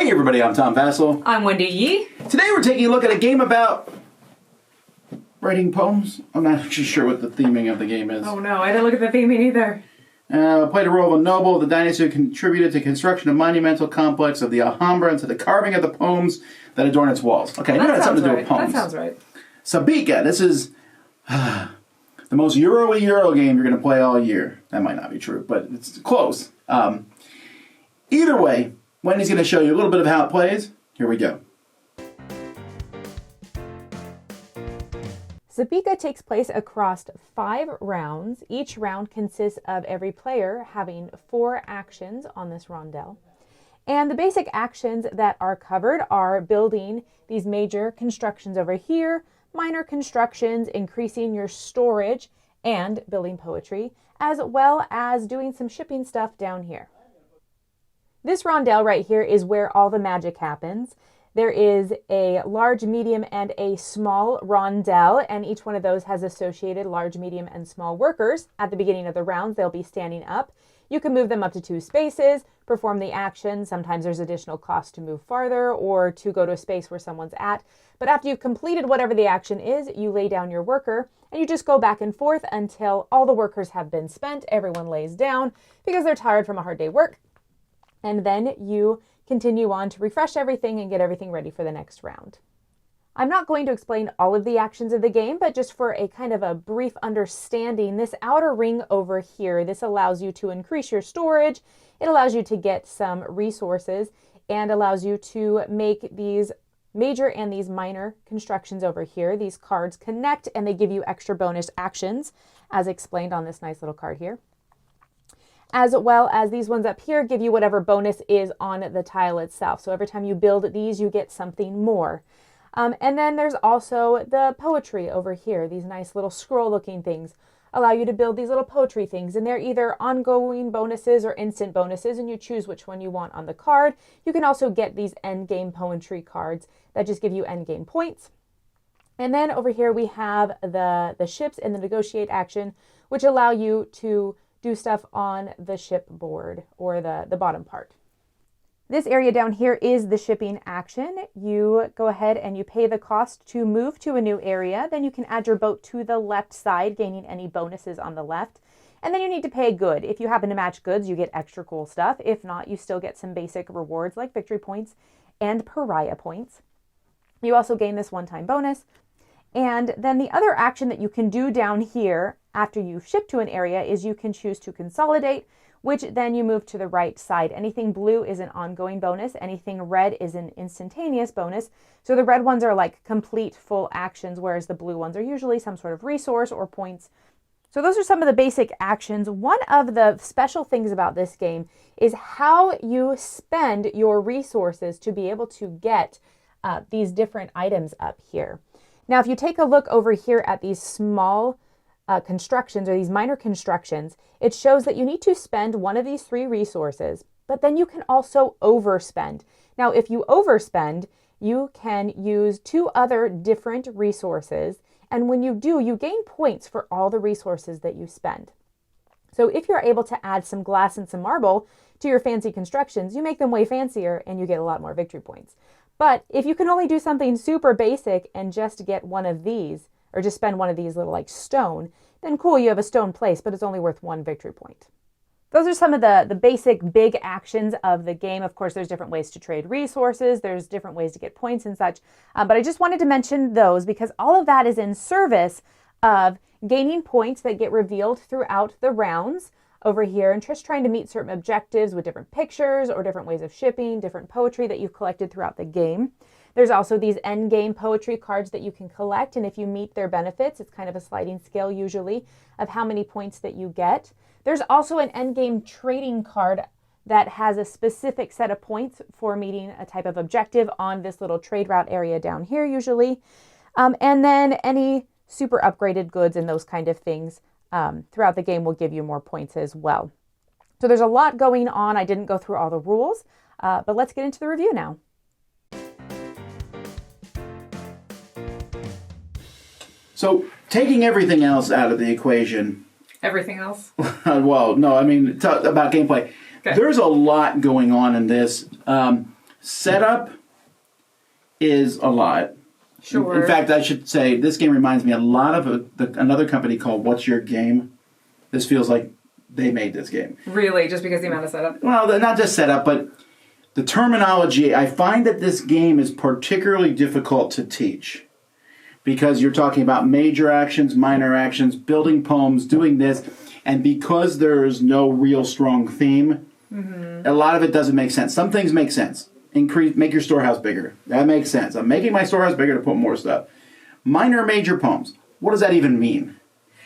Hey everybody, I'm Tom Vassell. I'm Wendy Yee. Today we're taking a look at a game about writing poems. I'm not actually sure what the theming of the game is. Oh no, I didn't look at the theming either. Played the role of a noble of the dynasty who contributed to construction of monumental complex of the Alhambra and to the carving of the poems that adorn its walls. Okay, now that's something to do with poems. That sounds right. Sabika, this is the most Euro game you're going to play all year. That might not be true, but it's close. Either way, Wendy's going to show you a little bit of how it plays. Here we go. Sabika takes place across 5 rounds. Each round consists of every player having 4 actions on this rondel. And the basic actions that are covered are building these major constructions over here, minor constructions, increasing your storage, and building poetry, as well as doing some shipping stuff down here. This rondel right here is where all the magic happens. There is a large, medium, and a small rondel, and each one of those has associated large, medium, and small workers. At the beginning of the rounds, they'll be standing up. You can move them up to 2 spaces, perform the action. Sometimes there's additional cost to move farther or to go to a space where someone's at. But after you've completed whatever the action is, you lay down your worker, and you just go back and forth until all the workers have been spent. Everyone lays down because they're tired from a hard day work. And then you continue on to refresh everything and get everything ready for the next round. I'm not going to explain all of the actions of the game, but just for a kind of a brief understanding, this outer ring over here, this allows you to increase your storage. It allows you to get some resources and allows you to make these major and these minor constructions over here. These cards connect and they give you extra bonus actions as explained on this nice little card here. As well as these ones up here give you whatever bonus is on the tile itself. So every time you build these, you get something more. And then there's also the poetry over here. These nice little scroll looking things allow you to build these little poetry things. And they're either ongoing bonuses or instant bonuses, and you choose which one you want on the card. You can also get these end game poetry cards that just give you end game points. And then over here we have the ships and the negotiate action, which allow you to do stuff on the ship board or the bottom part. This area down here is the shipping action. You go ahead and you pay the cost to move to a new area. Then you can add your boat to the left side, gaining any bonuses on the left. And then you need to pay good. If you happen to match goods, you get extra cool stuff. If not, you still get some basic rewards like victory points and pariah points. You also gain this one-time bonus. And then the other action that you can do down here after you ship to an area is you can choose to consolidate, which then you move to the right side. Anything blue is an ongoing bonus. Anything red is an instantaneous bonus. So the red ones are like complete full actions, whereas the blue ones are usually some sort of resource or points. So those are some of the basic actions. One of the special things about this game is how you spend your resources to be able to get these different items up here. Now, if you take a look over here at these small constructions or these minor constructions, it shows that you need to spend one of these 3 resources, but then you can also overspend. Now, if you overspend, you can use 2 other different resources, and when you do, you gain points for all the resources that you spend. So if you're able to add some glass and some marble to your fancy constructions, you make them way fancier and you get a lot more victory points. But if you can only do something super basic and just get one of these, or just spend one of these little like stone, then cool, you have a stone place, but it's only worth 1 victory point. Those are some of the basic big actions of the game. Of course, there's different ways to trade resources. There's different ways to get points and such. But I just wanted to mention those because all of that is in service of gaining points that get revealed throughout the rounds over here and just trying to meet certain objectives with different pictures or different ways of shipping, different poetry that you've collected throughout the game. There's also these end game poetry cards that you can collect, and if you meet their benefits, it's kind of a sliding scale usually of how many points that you get. There's also an end game trading card that has a specific set of points for meeting a type of objective on this little trade route area down here usually. And then any super upgraded goods and those kind of things throughout the game will give you more points as well. So there's a lot going on. I didn't go through all the rules, but let's get into the review now. So, taking everything else out of the equation. Everything else? Well, no, I mean, about gameplay. Okay. There's a lot going on in this. Setup is a lot. Sure. In fact, I should say this game reminds me a lot of another company called What's Your Game. This feels like they made this game. Really? Just because the amount of setup? Well, not just setup, but the terminology. I find that this game is particularly difficult to teach because you're talking about major actions, minor actions, building poems, doing this, and because there's no real strong theme, a lot of it doesn't make sense. Some things make sense. Make your storehouse bigger. That makes sense. I'm making my storehouse bigger to put more stuff. Minor, major poems. What does that even mean?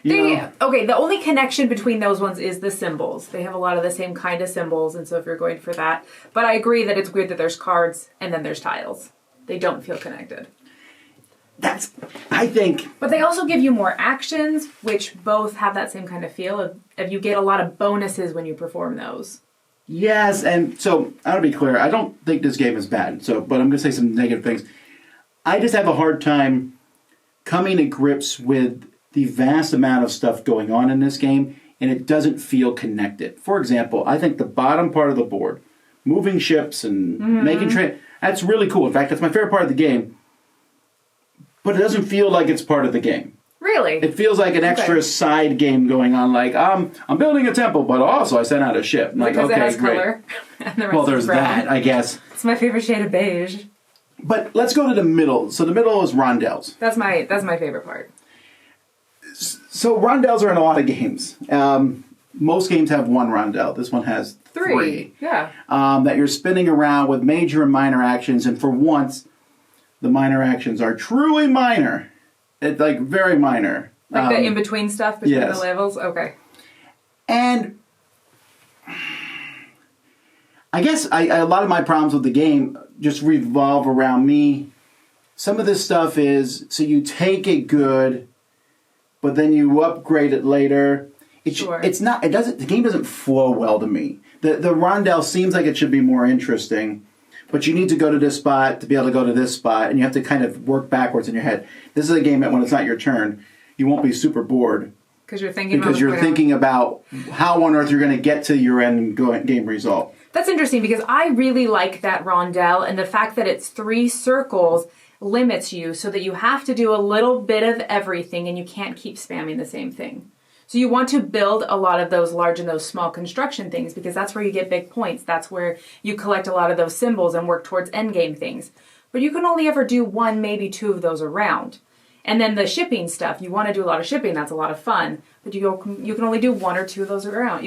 Okay, the only connection between those ones is the symbols. They have a lot of the same kind of symbols, and so if you're going for that. But I agree that it's weird that there's cards and then there's tiles. They don't feel connected. I think... But they also give you more actions, which both have that same kind of feel. If you get a lot of bonuses when you perform those. Yes, and so, I want to be clear, I don't think this game is bad, but I'm going to say some negative things. I just have a hard time coming to grips with the vast amount of stuff going on in this game, and it doesn't feel connected. For example, I think the bottom part of the board, moving ships and making trade, that's really cool. In fact, that's my favorite part of the game, but it doesn't feel like it's part of the game. Really? It feels like an extra side game going on, like, I'm building a temple, but also I sent out a ship. I'm like, because okay, it has great. color. And the rest Well, there's is brown. that, I guess. It's my favorite shade of beige. But let's go to the middle. So the middle is rondelles. That's my favorite part. So rondelles are in a lot of games. Most games have one rondelle. This one has three. Yeah. That you're spinning around with major and minor actions, and for once, the minor actions are truly minor. It's like very minor. Like the in-between stuff between yes. the levels? Okay. And I guess a lot of my problems with the game just revolve around me. Some of this stuff is, so you take it good, but then you upgrade it later. The game doesn't flow well to me. The rondelle seems like it should be more interesting, but you need to go to this spot to be able to go to this spot, and you have to kind of work backwards in your head. This is a game that when it's not your turn, you won't be super bored. Because you're thinking about how on earth you're going to get to your end game result. That's interesting because I really like that rondelle, and the fact that it's 3 circles limits you so that you have to do a little bit of everything and you can't keep spamming the same thing. So you want to build a lot of those large and those small construction things because that's where you get big points. That's where you collect a lot of those symbols and work towards endgame things. But you can only ever do 1, maybe 2 of those around. And then the shipping stuff, you want to do a lot of shipping, that's a lot of fun. But you can only do 1 or 2 of those around,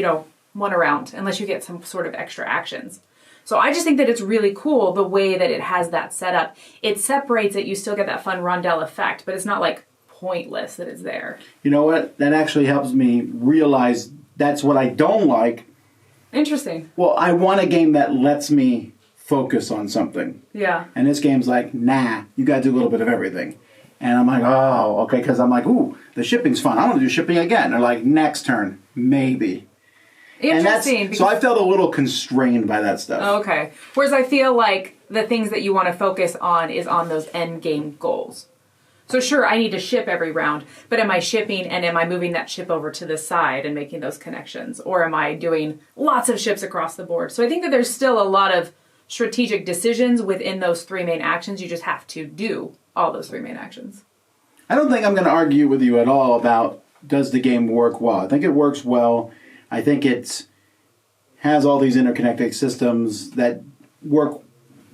one around, unless you get some sort of extra actions. So I just think that it's really cool the way that it has that set up. It separates it, you still get that fun rondelle effect, but it's not like pointless that it's there. You know what? That actually helps me realize that's what I don't like. Interesting. Well, I want a game that lets me focus on something. Yeah. And this game's like, nah, you got to do a little bit of everything. And I'm like, oh, okay, because I'm like, ooh, the shipping's fun. I want to do shipping again. They're like, next turn, maybe. Interesting. So I felt a little constrained by that stuff. Okay. Whereas I feel like the things that you want to focus on is on those end game goals. So sure, I need to ship every round, but am I shipping and am I moving that ship over to the side and making those connections? Or am I doing lots of ships across the board? So I think that there's still a lot of strategic decisions within those 3 main actions. You just have to do all those 3 main actions. I don't think I'm going to argue with you at all about does the game work well. I think it works well. I think it has all these interconnected systems that work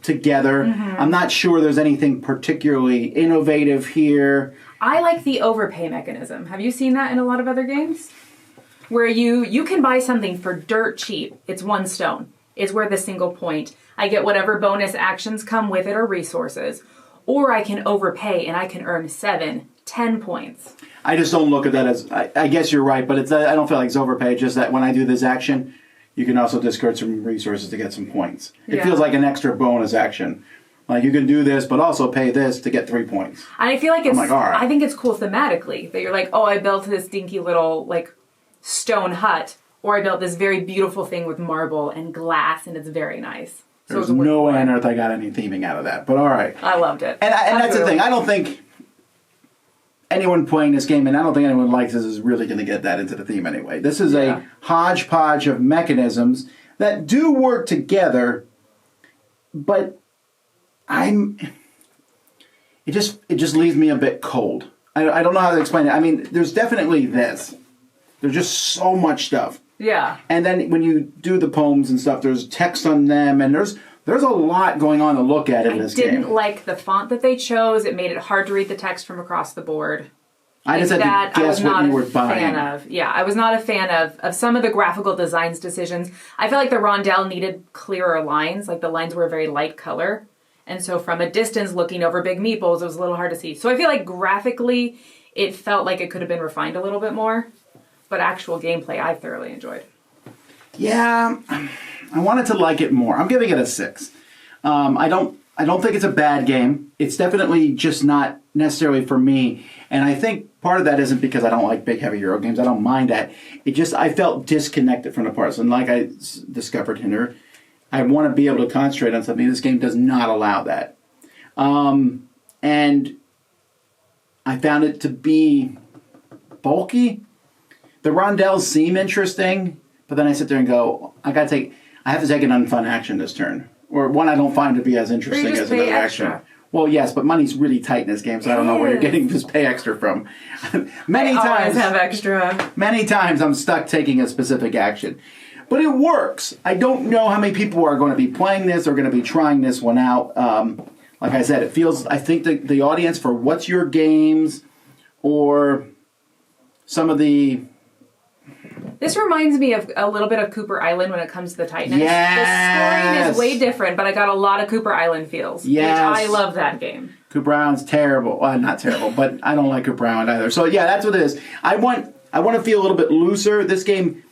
together. Mm-hmm. I'm not sure there's anything particularly innovative here. I like the overpay mechanism. Have you seen that in a lot of other games? Where you can buy something for dirt cheap. It's 1 stone. It's worth a single point. I get whatever bonus actions come with it or resources. Or I can overpay and I can earn 7, 10 points. I just don't look at that as, I guess you're right, but I don't feel like it's overpay. Just that when I do this action, you can also discard some resources to get some points. It feels like an extra bonus action. Like you can do this, but also pay this to get 3 points. And I feel like it's, all right. I think it's cool thematically that you're like, oh, I built this dinky little like stone hut, or I built this very beautiful thing with marble and glass, and it's very nice. There's no way on earth I got any theming out of that, but all right. I loved it. And that's the thing. I don't think anyone playing this game, and I don't think anyone likes this, is really going to get that into the theme anyway. This is a hodgepodge of mechanisms that do work together, but It just leaves me a bit cold. I don't know how to explain it. I mean, there's definitely this. There's just so much stuff. Yeah. And then when you do the poems and stuff, there's text on them, and there's a lot going on to look at in this game. I didn't like the font that they chose. It made it hard to read the text from across the board. I just had to guess what you were buying. I was not a fan of some of the graphical designs decisions. I felt like the rondelle needed clearer lines, like the lines were a very light color. And so from a distance looking over big meeples, it was a little hard to see. So I feel like graphically, it felt like it could have been refined a little bit more. But actual gameplay, I thoroughly enjoyed. Yeah, I wanted to like it more. I'm giving it a 6. I don't think it's a bad game. It's definitely just not necessarily for me. And I think part of that isn't because I don't like big, heavy Euro games. I don't mind that. I felt disconnected from the parts. And like I discovered here, I want to be able to concentrate on something. This game does not allow that. And I found it to be bulky. The rondelles seem interesting, but then I sit there and go, I have to take an unfun action this turn. Or one I don't find to be as interesting as another action. Well, yes, but money's really tight in this game, so I don't know where you're getting this pay extra from. Many times always have extra. Many times I'm stuck taking a specific action. But it works. I don't know how many people are going to be playing this or going to be trying this one out. Like I said, I think the audience for What's Your Games or some of the... This reminds me of a little bit of Cooper Island when it comes to the tightness. Yes! The scoring is way different, but I got a lot of Cooper Island feels. Yes! Which I love that game. Cooper Island's terrible. Well, not terrible, but I don't like Cooper Island either. So yeah, that's what it is. I want to feel a little bit looser. This game,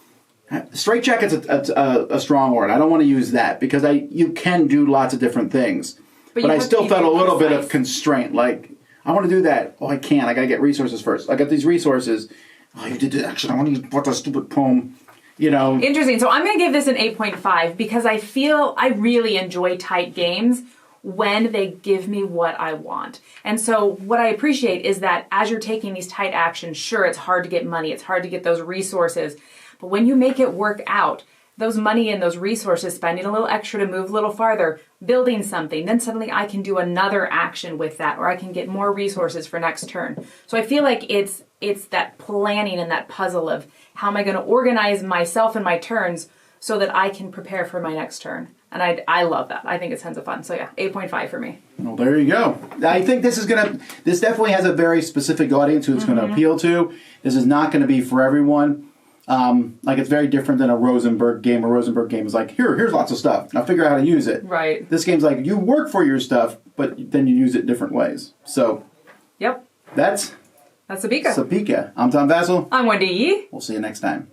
straight jacket's a strong word. I don't want to use that because you can do lots of different things. But I still felt a little bit of constraint. Like, I want to do that. Oh, I can't. I got to get resources first. I got these resources. Oh, you did the action. I want to put that stupid poem, Interesting. So I'm going to give this an 8.5 because I feel I really enjoy tight games when they give me what I want. And so what I appreciate is that as you're taking these tight actions, sure, it's hard to get money. It's hard to get those resources. But when you make it work out, those money and those resources, spending a little extra to move a little farther, building something, then suddenly I can do another action with that, or I can get more resources for next turn. So I feel like it's that planning and that puzzle of how am I going to organize myself and my turns so that I can prepare for my next turn. And I love that. I think it's tons of fun. So yeah, 8.5 for me. Well, there you go. I think this definitely has a very specific audience who it's going to appeal to. This is not going to be for everyone. It's very different than a Rosenberg game. A Rosenberg game is like, here's lots of stuff. Now figure out how to use it. Right. This game's like, you work for your stuff, but then you use it different ways. So, yep. That's Sabika. Sabika. I'm Tom Vassell. I'm Wendy Yee. We'll see you next time.